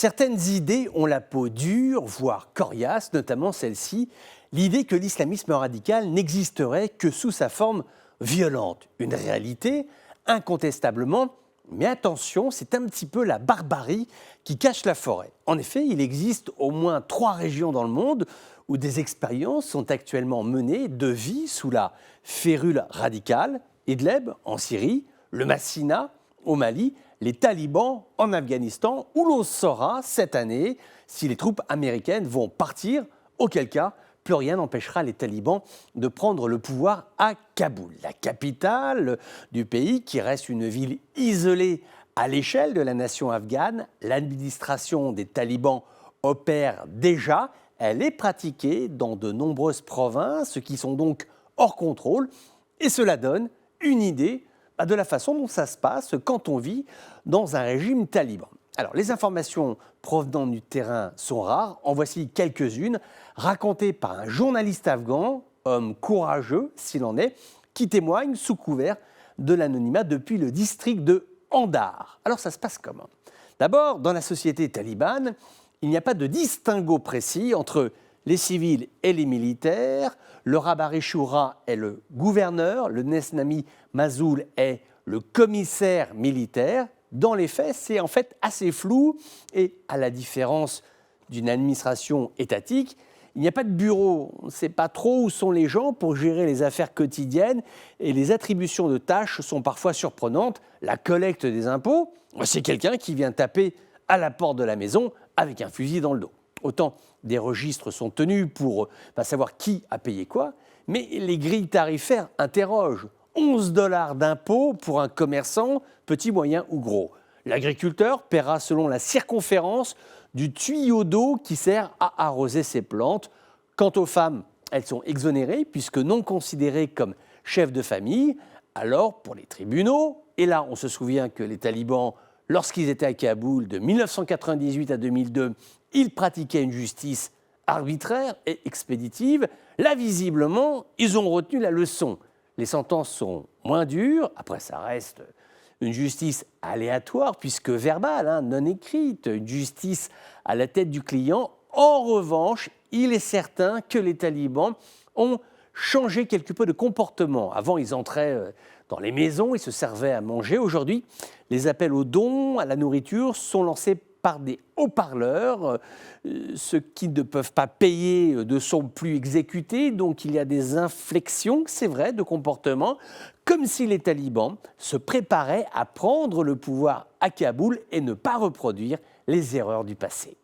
Certaines idées ont la peau dure, voire coriace, notamment celle-ci, l'idée que l'islamisme radical n'existerait que sous sa forme violente. Une réalité, incontestablement, mais attention, c'est un petit peu la barbarie qui cache la forêt. En effet, il existe au moins 3 régions dans le monde où des expériences sont actuellement menées de vie sous la férule radicale, Idlib en Syrie, le Massina au Mali, les talibans en Afghanistan, où l'on saura cette année si les troupes américaines vont partir, auquel cas, plus rien n'empêchera les talibans de prendre le pouvoir à Kaboul, la capitale du pays qui reste une ville isolée à l'échelle de la nation afghane. L'administration des talibans opère déjà, elle est pratiquée dans de nombreuses provinces qui sont donc hors contrôle et cela donne une idée de la façon dont ça se passe quand on vit dans un régime taliban. Alors, les informations provenant du terrain sont rares. En voici quelques-unes, racontées par un journaliste afghan, homme courageux s'il en est, qui témoigne sous couvert de l'anonymat depuis le district de Andar. Alors, ça se passe comment? D'abord, dans la société talibane, il n'y a pas de distinguo précis entre les civils et les militaires. Le Rabari Shura est le gouverneur, le Nesnami Mazoul est le commissaire militaire. Dans les faits, c'est en fait assez flou et à la différence d'une administration étatique, il n'y a pas de bureau. On ne sait pas trop où sont les gens pour gérer les affaires quotidiennes et les attributions de tâches sont parfois surprenantes. La collecte des impôts, c'est quelqu'un qui vient taper à la porte de la maison avec un fusil dans le dos. Autant des registres sont tenus pour savoir qui a payé quoi, mais les grilles tarifaires interrogent. 11 $ d'impôts pour un commerçant, petit, moyen ou gros. L'agriculteur paiera selon la circonférence du tuyau d'eau qui sert à arroser ses plantes. Quant aux femmes, elles sont exonérées puisque non considérées comme chefs de famille. Alors, pour les tribunaux, et là on se souvient que les talibans, lorsqu'ils étaient à Kaboul de 1998 à 2002, ils pratiquaient une justice arbitraire et expéditive. Là, visiblement, ils ont retenu la leçon. Les sentences sont moins dures, après ça reste une justice aléatoire puisque verbale, non écrite, une justice à la tête du client. En revanche, il est certain que les talibans ont changé quelque peu de comportement. Avant, ils entraient dans les maisons, ils se servaient à manger. Aujourd'hui, les appels aux dons, à la nourriture sont lancés par des haut-parleurs. Ceux qui ne peuvent pas payer ne sont plus exécutés, donc il y a des inflexions, c'est vrai, de comportement, comme si les talibans se préparaient à prendre le pouvoir à Kaboul et ne pas reproduire les erreurs du passé.